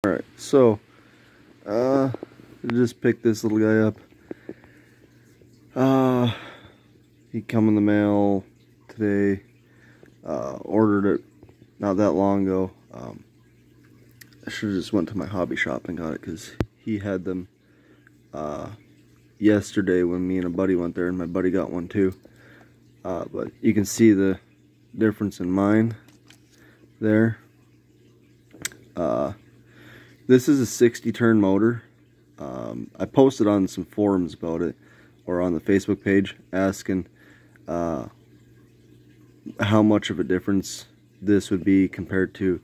Alright, so I just picked this little guy up. He come in the mail today. Ordered it not that long ago. I should have just went to my hobby shop and got it because he had them yesterday when me and a buddy went there, and my buddy got one too. But you can see the difference in mine there. This is a 60 turn motor. I posted on some forums about it, or on the Facebook page, asking how much of a difference this would be compared to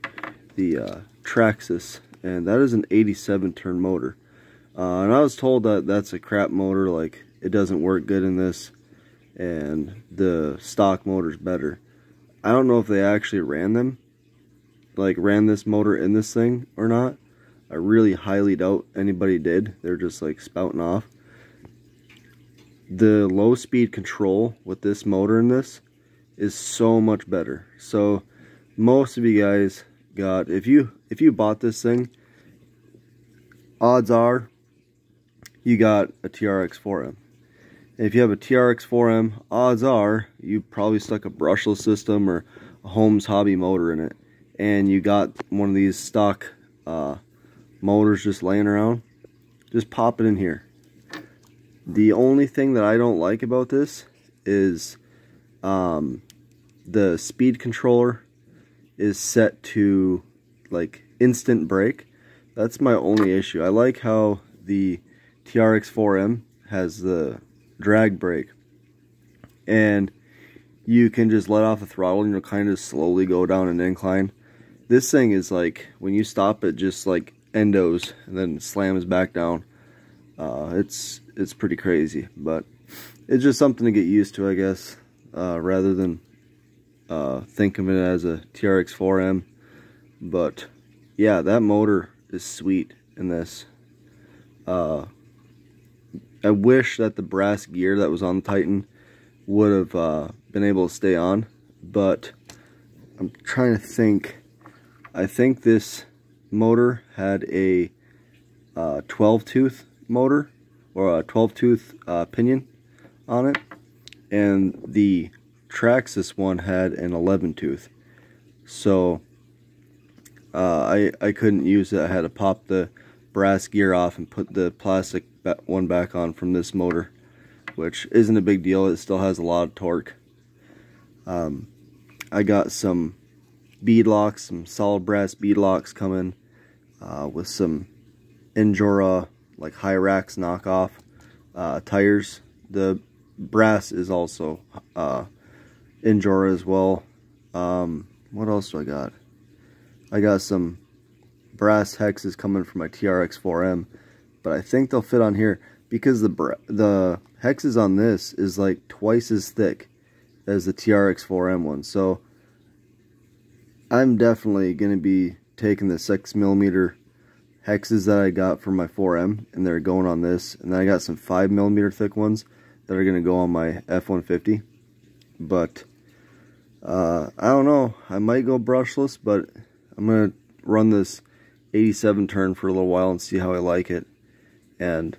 the Traxxas, and that is an 87 turn motor. And I was told that that's a crap motor, like it doesn't work good in this, and the stock motor's better. I don't know if they actually ran this motor in this thing or not. I really highly doubt anybody did. They're just like spouting off. The low speed control with this motor in this is so much better. So most of you guys got, if you bought this thing, odds are you got a trx4m. If you have a trx4m, odds are you probably stuck a brushless system or a Holmes hobby motor in it, and you got one of these stock motors just laying around. Just pop it in here. The only thing that I don't like about this is the speed controller is set to like instant brake. That's my only issue. I like how the trx4m has the drag brake, and you can just let off the throttle and you'll kind of slowly go down an incline. This thing is like, when you stop it, just like endos and then slams back down. It's pretty crazy, but it's just something to get used to, I guess, rather than think of it as a trx4m. But yeah, that motor is sweet in this. I wish that the brass gear that was on the Titan would have been able to stay on, but I'm trying to think. I think this motor had a 12-tooth motor, or a 12-tooth pinion on it, and the Traxxas one had an 11-tooth. So I couldn't use it. I had to pop the brass gear off and put the plastic one back on from this motor, which isn't a big deal. It still has a lot of torque. I got some bead locks, some solid brass bead locks coming with some Endura, like Hyrax knockoff tires. The brass is also Endura as well. What else do I got? I got some brass hexes coming from my trx4m, but I think they'll fit on here because the hexes on this is like twice as thick as the trx4m one. So I'm definitely going to be taking the 6mm hexes that I got from my 4M, and they're going on this. And then I got some 5mm thick ones that are going to go on my F-150. But I don't know. I might go brushless, but I'm going to run this 87 turn for a little while and see how I like it. And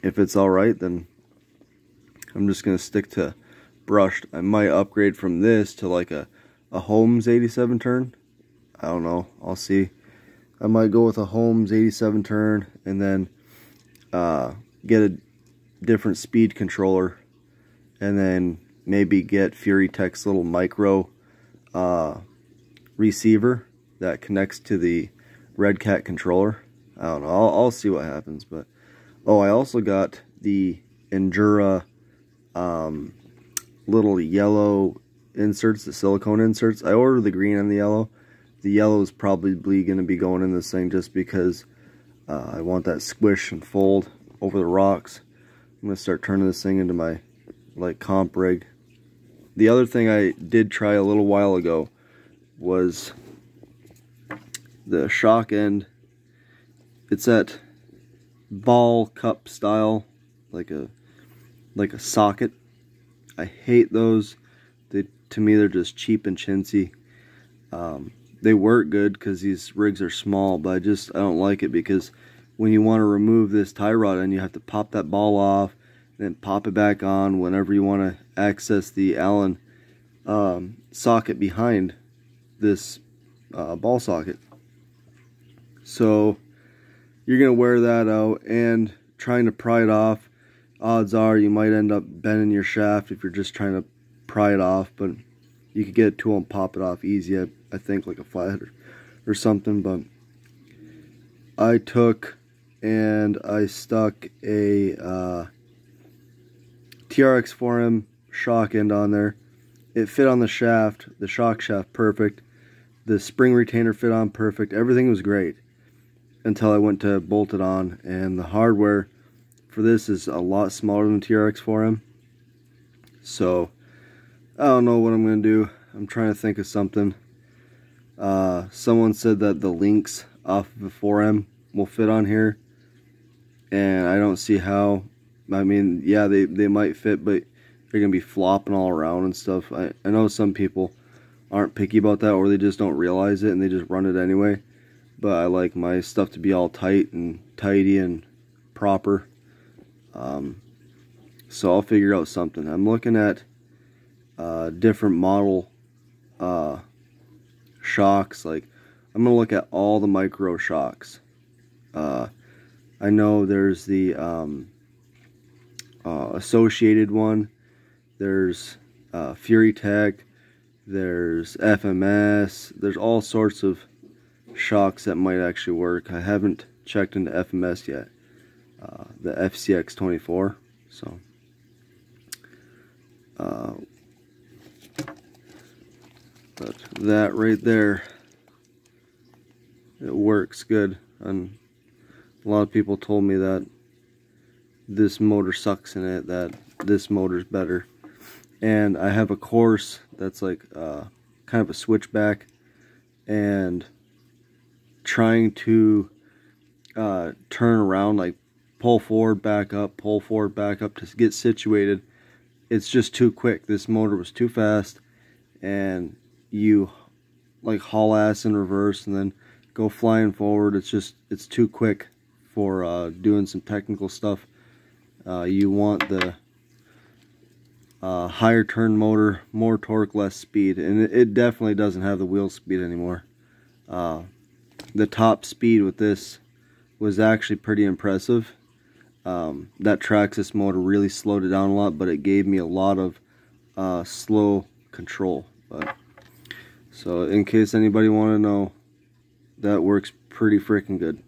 if it's alright, then I'm just going to stick to brushed. I might upgrade from this to like a Holmes 87 turn. I don't know. I'll see. I might go with a Holmes 87 turn and then get a different speed controller, and then maybe get Fury Tech's little micro receiver that connects to the Redcat controller. I don't know. I'll see what happens. But oh, I also got the Endura little yellow inserts, the silicone inserts. I ordered the green and the yellow. The yellow is probably going to be going in this thing just because I want that squish and fold over the rocks. I'm going to start turning this thing into my like comp rig. The other thing I did try a little while ago was the shock end. It's that ball cup style, like a socket. I hate those. To me, they're just cheap and chintzy. they work good because these rigs are small, but I don't like it because when you want to remove this tie rod, and you have to pop that ball off, then pop it back on whenever you want to access the Allen socket behind this ball socket. So you're going to wear that out, and trying to pry it off, odds are you might end up bending your shaft if you're just trying to pry it off, but you could get a tool and pop it off easy. I think like a flathead or something. But I took and I stuck a trx4m shock end on there. It fit on the shaft, the shock shaft, perfect. The spring retainer fit on perfect. Everything was great until I went to bolt it on, and the hardware for this is a lot smaller than trx4m. So I don't know what I'm going to do. I'm trying to think of something. Someone said that the links off of the 4M will fit on here, and I don't see how. I mean, yeah, they might fit, but they're going to be flopping all around and stuff. I know some people aren't picky about that, or they just don't realize it and they just run it anyway. But I like my stuff to be all tight and tidy and proper. So I'll figure out something. I'm looking at different model shocks. Like, I'm gonna look at all the micro shocks. I know there's the associated one, there's Fury Tech, there's FMS, there's all sorts of shocks that might actually work. I haven't checked into FMS yet, the FCX24. So but that right there, it works good. And a lot of people told me that this motor sucks in it, that this motor's better. And I have a course that's like kind of a switchback, and trying to turn around, like pull forward, back up, pull forward, back up to get situated, it's just too quick. This motor was too fast, and you like haul ass in reverse and then go flying forward. It's too quick for doing some technical stuff. You want the higher turn motor, more torque, less speed, and it definitely doesn't have the wheel speed anymore. The top speed with this was actually pretty impressive. That traxxas motor really slowed it down a lot, but it gave me a lot of slow control. So in case anybody want to know, that works pretty freaking good.